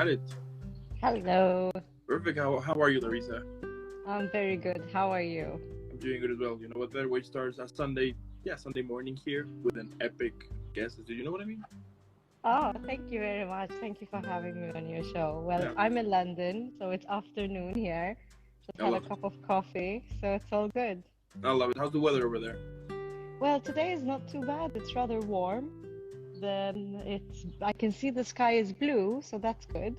got it. Hello. Perfect. How are you, Larissa? I'm very good. How are you? I'm doing good as well. You know what? Better way starts a Sunday morning here with an epic guest. Do you know what I mean? Oh, thank you very much. Thank you for having me on your show. Well, Yeah, I'm in London, so it's afternoon here. Just I had a love it. cup of coffee, so it's all good. I love it. How's the weather over there? Well, today is not too bad. It's rather warm. I can see the sky is blue, so that's good.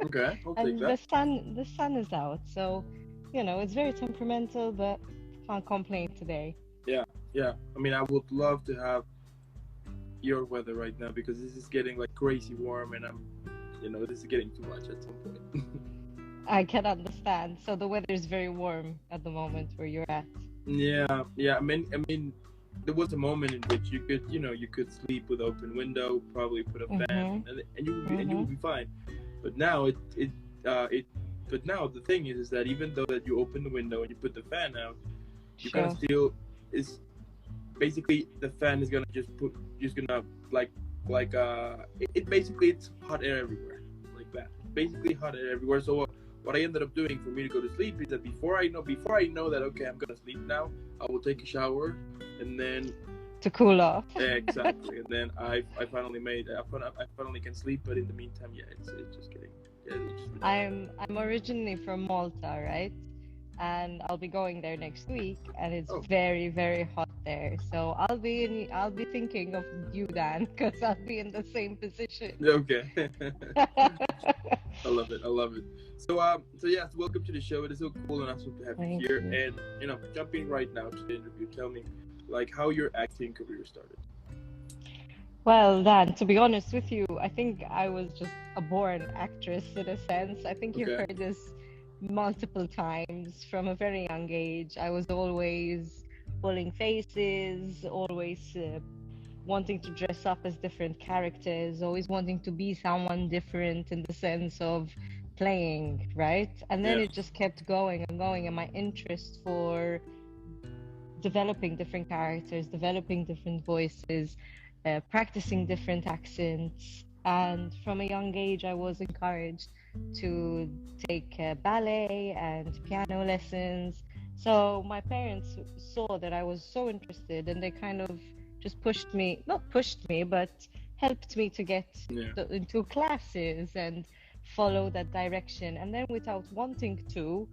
Okay, I'll take And that. the sun is out, so it's very temperamental, but can't complain today. Yeah. I mean, I would love to have your weather right now because this is getting like crazy warm, and this is getting too much at some point. I can understand. So the weather is very warm at the moment where you're at. Yeah. I mean, there was a moment in which you could sleep with open window, probably put a fan, Mm-hmm. and you would be fine. But now but now the thing is that even though that you open the window and you put the fan out, you kind of Sure. still is basically the fan is gonna just gonna it basically it's hot air everywhere like that. Basically hot air everywhere. So what I ended up doing for me to go to sleep is that before I know that okay I'm gonna sleep now, I will take a shower and then To cool off. exactly and then I finally can sleep. But in the meantime, it's just getting it's just ridiculous. I'm originally from Malta, right? And I'll be going there next week, and it's Oh, very, very hot there. So I'll be thinking of you, Dan, because I'll be in the same position. okay. I love it. I love it. So yes, welcome to the show. It is so cool and awesome to have you Thank here. you. And jumping right now to the interview, tell me, like, how your acting career started. Well, Dan, to be honest with you, I think I was just a born actress in a sense. I think you've Okay. heard this multiple times from a very young age. I was always pulling faces, always wanting to dress up as different characters, always wanting to be someone different in the sense of playing, right? And then Yeah. it just kept going and going, and my interest for developing different characters, developing different voices, practicing different accents. And from a young age, I was encouraged to take ballet and piano lessons. So my parents saw that I was so interested, and they kind of just not pushed me, but helped me to get Yeah. into classes and follow that direction. And then without wanting to,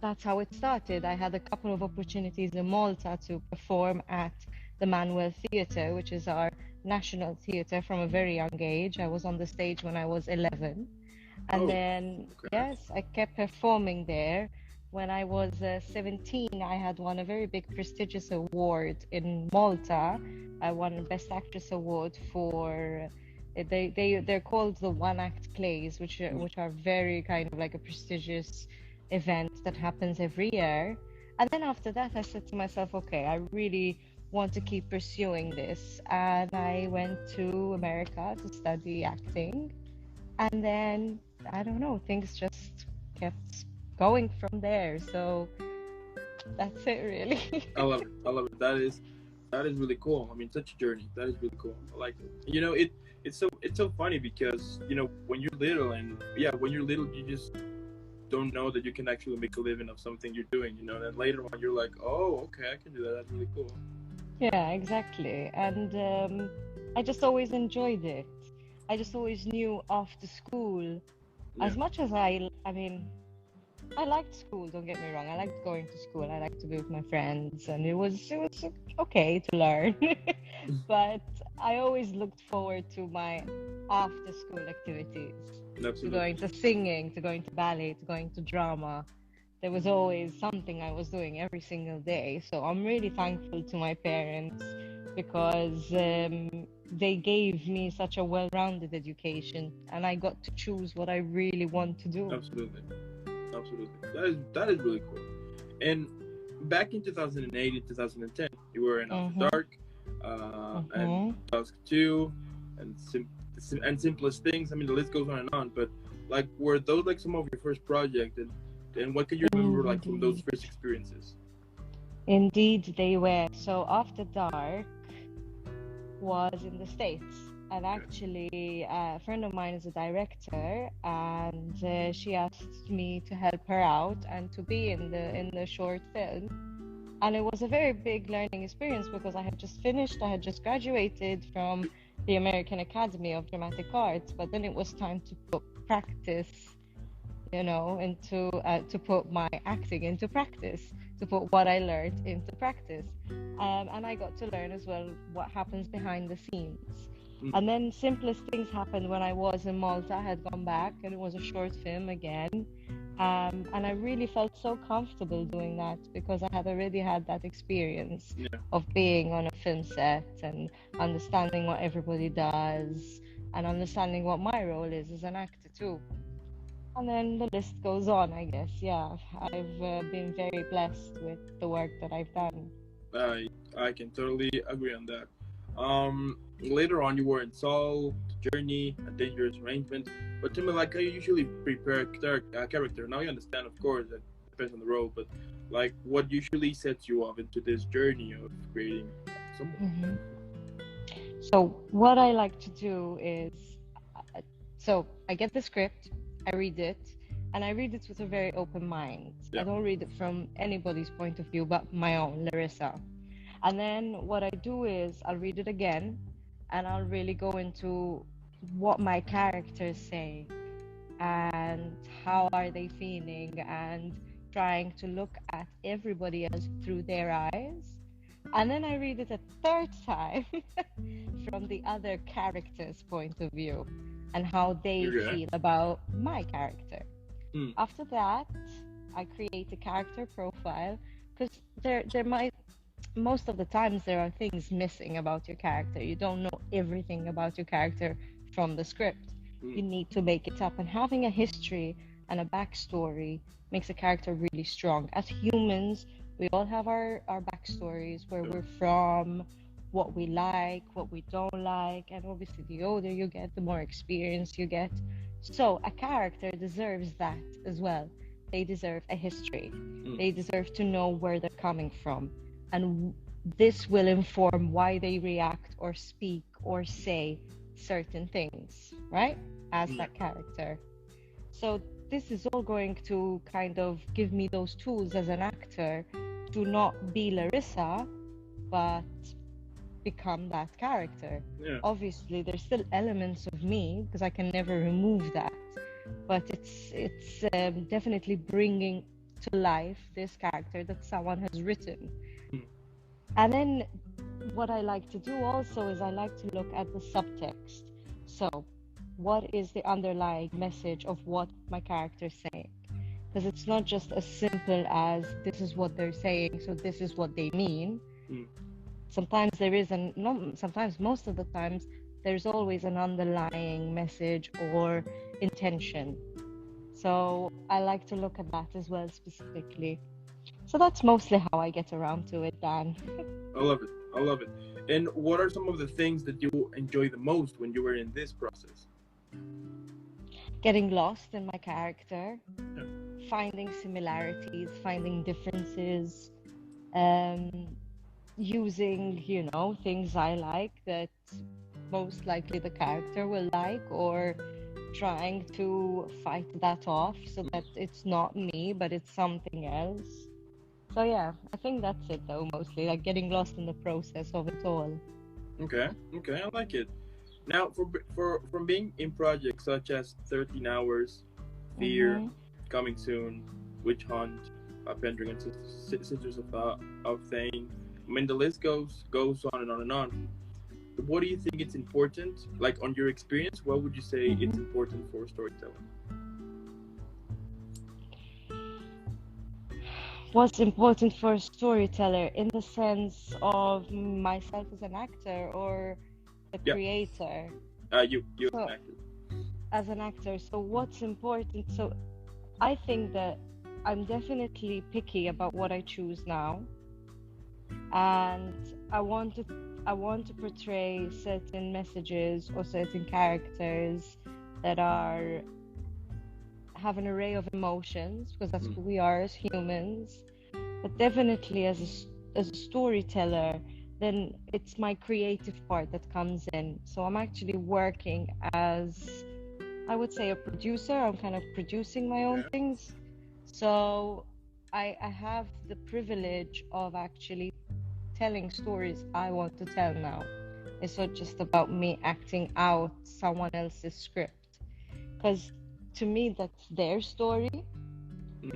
that's how it started. I had a couple of opportunities in Malta to perform at the Manuel Theatre, which is our national theatre, from a very young age. I was on the stage when I was 11. And Oh. then, Okay. yes, I kept performing there. When I was 17, I had won a very big prestigious award in Malta. I won a Best Actress award for they're called the one act plays, which are very kind of like a prestigious event that happens every year. And then after that, I said to myself, okay, I really want to keep pursuing this. And I went to America to study acting. And then, I don't know, things just kept going from there. So that's it, really. I love it. I love it. That is really cool. I mean, such a journey. That is really cool. I like it. It's so funny because when you're little you just don't know that you can actually make a living of something you're doing. And later on you're like, oh, okay, I can do that. That's really cool. Yeah, exactly. And I just always enjoyed it. I just always knew after school, Yeah. as much as I mean, I liked school, don't get me wrong. I liked going to school. I liked to be with my friends, and it was okay to learn. But I always looked forward to my after school activities, to Absolutely. going to singing, to going to ballet, to going to drama. There was always something I was doing every single day. So I'm really thankful to my parents because they gave me such a well-rounded education, and I got to choose what I really want to do. Absolutely. That is really cool. And back in 2008 and 2010, you were in After Mm-hmm. Dark, and Mm-hmm. Dusk 2, and Simplest Things. I mean, the list goes on and on. But like, were those like some of your first projects? And what can you remember like from those first experiences? Indeed, they were. So After Dark was in the States. And actually, a friend of mine is a director, and she asked me to help her out and to be in the short film. And it was a very big learning experience because I had just finished, I had just graduated from the American Academy of Dramatic Arts, but then it was time to put practice, into to put my acting into practice, to put what I learned into practice. And I got to learn as well what happens behind the scenes. And then simplest things happened when I was in Malta. I had gone back and it was a short film again. And I really felt so comfortable doing that because I had already had that experience of being on a film set and understanding what everybody does and understanding what my role is as an actor too. And then the list goes on, I guess. Yeah, I've been very blessed with the work that I've done. I can totally agree on that. Later on, you were in Soul, Journey, A Dangerous Arrangement. But tell me, like, how you usually prepare a character? Now, you understand, of course, that depends on the role, but like, what usually sets you off into this journey of creating someone? So, what I like to do is, so I get the script, I read it, and I read it with a very open mind. I don't read it from anybody's point of view but my own, Larissa. And then what I do is I'll read it again, and I'll really go into what my characters say and how are they feeling, and trying to look at everybody else through their eyes. And then I read it a third time from the other character's point of view and how they feel about my character. After that, I create a character profile because there might, most of the times there are things missing about your character. You don't know everything about your character from the script. You need to make it up, and having a history and a backstory makes a character really strong. As humans, we all have our backstories, where we're from, what we like, what we don't like, and obviously the older you get, the more experience you get. So a character deserves that as well. They deserve a history. They deserve to know where they're coming from. And this will inform why they react or speak or say certain things, right? As that character. So this is all going to kind of give me those tools as an actor to not be Larissa, but become that character. Obviously, there's still elements of me because I can never remove that. But it's definitely bringing to life this character that someone has written. And then what I like to do also is I like to look at the subtext. So what is the underlying message of what my character is saying? Because it's not just as simple as this is what they're saying, so this is what they mean. Sometimes there is, sometimes most of the times, there's always an underlying message or intention. So I like to look at that as well specifically. So that's mostly how I get around to it, Dan. I love it. And what are some of the things that you enjoy the most when you were in this process? Getting lost in my character, finding similarities, finding differences, using, things I like that most likely the character will like, or trying to fight that off so that it's not me, but it's something else. So yeah, I think that's it though, mostly, like getting lost in the process of it all. Okay, I like it. Now, from being in projects such as 13 Hours, Fear, Coming Soon, Witch Hunt, Pendring and Sisters of Thane, I mean, the list goes on and on and on. What do you think it's important? Like, on your experience, what would you say it's important for storytelling? What's important for a storyteller in the sense of myself as an actor or the creator? You as an actor. As an actor, so what's important? So I think that I'm definitely picky about what I choose now, and I want to portray certain messages or certain characters that have an array of emotions, because that's who we are as humans. But definitely as a storyteller, then it's my creative part that comes in. So I'm actually working as, I would say, a producer. I'm kind of producing my own Okay. things. So I have the privilege of actually telling stories I want to tell now. It's not just about me acting out someone else's script. Because to me, that's their story,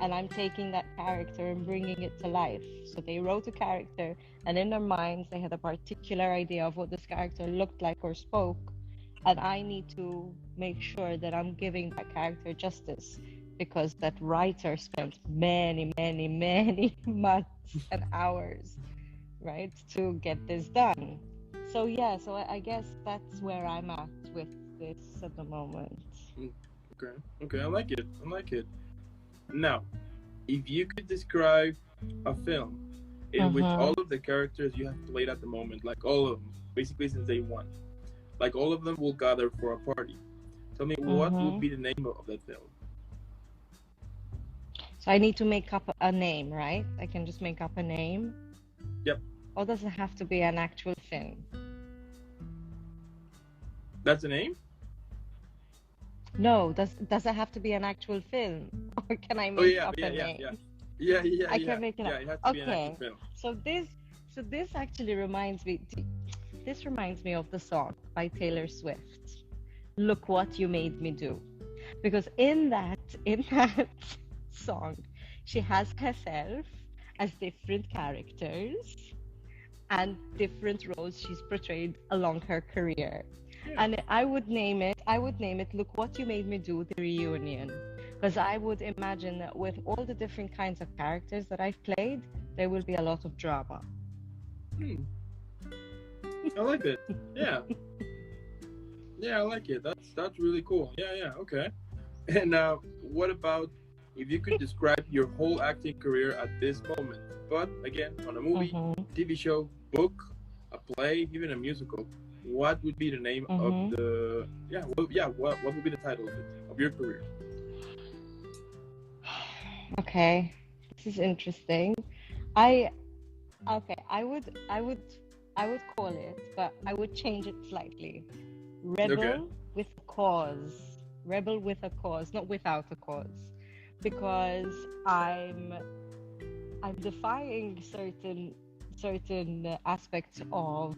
and I'm taking that character and bringing it to life. So they wrote a character, and in their minds, they had a particular idea of what this character looked like or spoke. And I need to make sure that I'm giving that character justice, because that writer spent many, many, many months and hours, right, to get this done. So yeah, so I guess that's where I'm at with this at the moment. Okay. Okay. I like it. I like it. Now, if you could describe a film in which all of the characters you have played at the moment, like all of them, basically since day one, like all of them will gather for a party. Tell me, what would be the name of that film? So I need to make up a name, right? I can just make up a name. Yep. Or does it have to be an actual film? That's the name? No, does it have to be an actual film? Or can I make up a name? I can make it up. It has to be an actual film. So this actually reminds me, of the song by Taylor Swift, Look What You Made Me Do. Because in that song, she has herself as different characters and different roles she's portrayed along her career. Yeah. And I would name it, Look What You Made Me Do, the reunion. Because I would imagine that with all the different kinds of characters that I've played, there will be a lot of drama. I like it. Yeah. Yeah, I like it. That's really cool. Yeah, okay. And what about if you could describe your whole acting career at this moment, but again, on a movie, TV show, book, a play, even a musical, what would be the name of the what would be the title of it, of your career? Okay, this is interesting. I would call it, but I would change it slightly. Rebel with a cause. Rebel with a cause, not without a cause, because I'm defying certain aspects of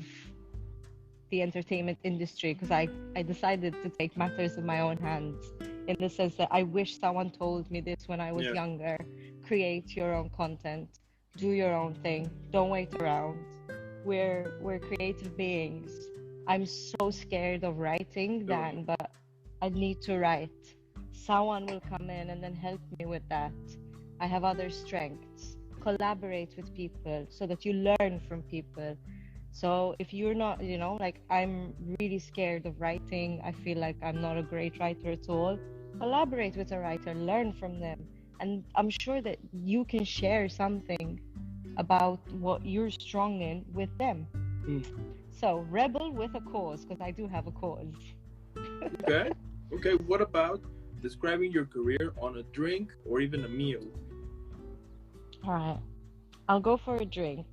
the entertainment industry, because I decided to take matters in my own hands, in the sense that I wish someone told me this when I was younger. Create your own content, do your own thing, don't wait around. We're creative beings. I'm so scared of writing, Dan, but I need to write. Someone will come in and then help me with that. I have other strengths. Collaborate with people so that you learn from people. So if you're not, I'm really scared of writing, I feel like I'm not a great writer at all, collaborate with a writer, learn from them. And I'm sure that you can share something about what you're strong in with them. So rebel with a cause, because I do have a cause. Okay. What about describing your career on a drink or even a meal? All right. I'll go for a drink.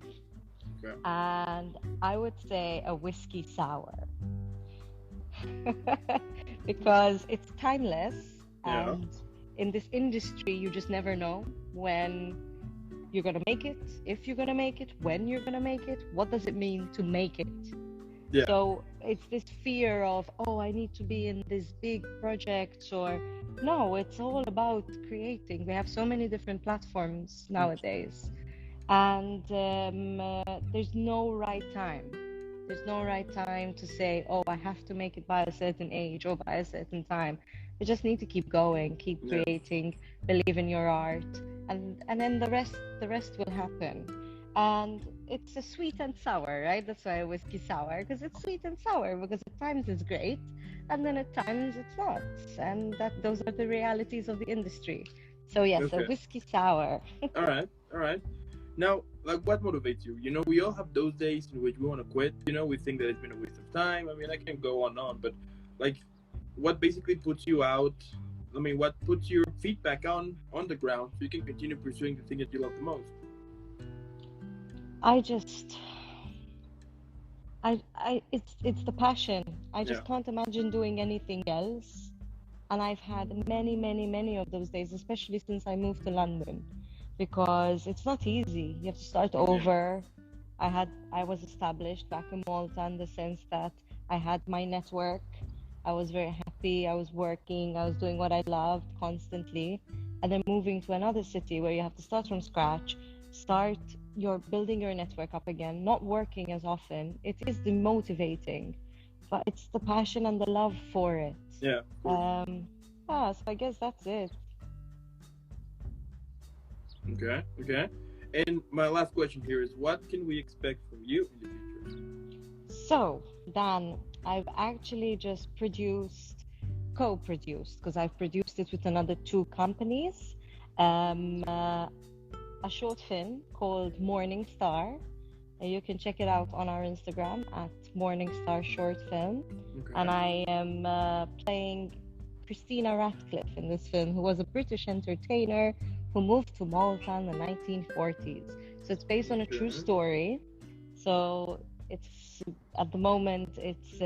Okay. And I would say a whiskey sour. Because it's timeless. Yeah. And in this industry, you just never know when you're going to make it, if you're going to make it, when you're going to make it, what does it mean to make it? Yeah. So it's this fear of, I need to be in this big project, or no, it's all about creating. We have so many different platforms nowadays, and there's no right time. There's no right time to say, I have to make it by a certain age or by a certain time. You just need to keep going, keep creating, believe in your art, and then the rest will happen. And it's a sweet and sour, right? That's why whiskey sour, because it's sweet and sour, because at times it's great and then at times it's not, and those are the realities of the industry. So yes, a whiskey sour. all right. Now, what motivates you? We all have those days in which we want to quit. We think that it's been a waste of time. I mean, I can go on, but what basically puts you out? I mean, what puts your feet back on the ground so you can continue pursuing the thing that you love the most? It's the passion. I Yeah. just can't imagine doing anything else. And I've had many, many, many of those days, especially since I moved to London, because it's not easy. You have to start Yeah. over. I was established back in Malta in the sense that I had my network. I was very happy. I was working. I was doing what I loved constantly. And then moving to another city where you have to start from scratch, start your building your network up again, not working as often. It is demotivating, but it's the passion and the love for it. Yeah. Of course. So I guess that's it. Okay. Okay. And my last question here is, what can we expect from you in the future? So, Dan, I've actually just co-produced, because I've produced it with another two companies, a short film called Morning Star. You can check it out on our Instagram at Morning Star Short Film. Okay. And I am playing Christina Ratcliffe in this film, who was a British entertainer who moved to Malta in the 1940s. So it's based on a true story. So it's at the moment it's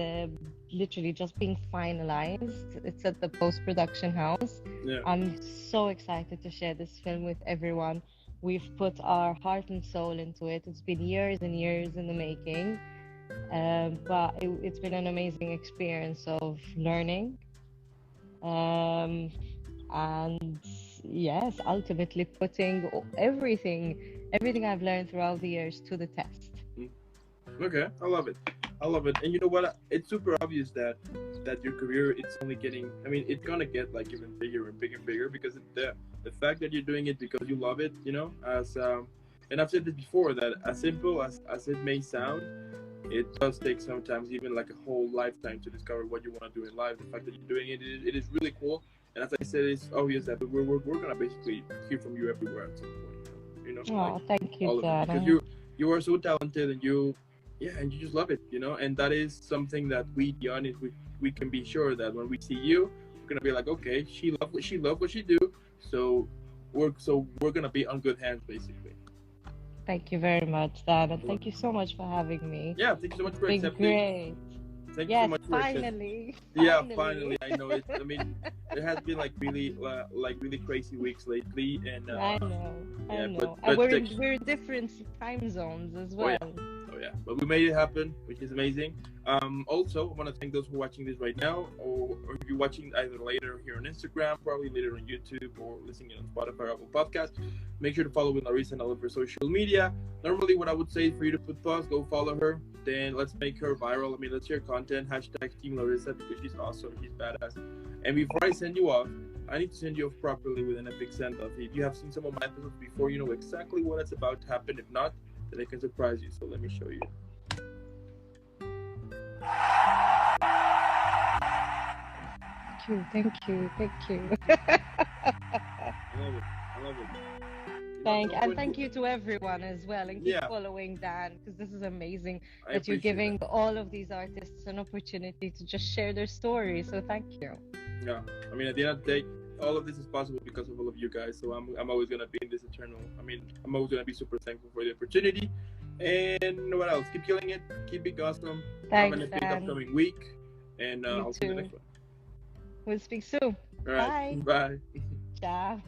literally just being finalized. It's at the post-production house. Yeah. I'm so excited to share this film with everyone. We've put our heart and soul into it. It's been years and years in the making, but it's been an amazing experience of learning, and yes, ultimately putting everything I've learned throughout the years to the test. Okay, I love it. I love it. And you know what? It's super obvious that your career, it's only getting. I mean, it's gonna get like even bigger and bigger and bigger, because the fact that you're doing it because you love it. You know, as and I've said this before, that as simple as it may sound, it does take sometimes even like a whole lifetime to discover what you want to do in life. The fact that you're doing it, it is really cool. And as I said, it's obvious that we're gonna basically hear from you everywhere at some point. You know, Oh, like, thank you, all of it, Dad. because you are so talented, and you just love it, you know. And that is something that we, the audience, we can be sure that when we see you, we're gonna be like, okay, she loved what she do, so we're gonna be on good hands, basically. Thank you very much, Dad, and thank you so much for having me. Yeah, thank you so much for It's been accepting. great. Thank Yes, you so much for finally. Yeah, finally. I know it. I mean, there has been like really crazy weeks lately, and I know. But And we're in different time zones as well. Oh yeah, but we made it happen, which is amazing. Also, I want to thank those who are watching this right now, or if you're watching either later here on Instagram, probably later on YouTube, or listening on Spotify or Apple Podcast. Make sure to follow Larissa on all of her social media. Normally, what I would say is for you to put pause, go follow her. Then let's make her viral. I mean, let's share content. Hashtag Team Larissa, because she's awesome. She's badass. And before I send you off, I need to send you off properly with an epic send-off. If you have seen some of my episodes before, you know exactly what is about to happen. If not, then I can surprise you. So let me show you. Thank you. I love it. Thank you to everyone as well, and keep following Dan, because this is amazing that you're giving all of these artists an opportunity to just share their story. So thank you. Yeah, I mean, at the end of the day, all of this is possible because of all of you guys. So I'm always gonna be in this eternal. I mean, I'm always gonna be super thankful for the opportunity. And what else? Keep killing it. Keep being awesome. Thanks, have an epic upcoming week, and I'll see you in the next one. We'll speak soon. All right. Bye. Bye. Ciao.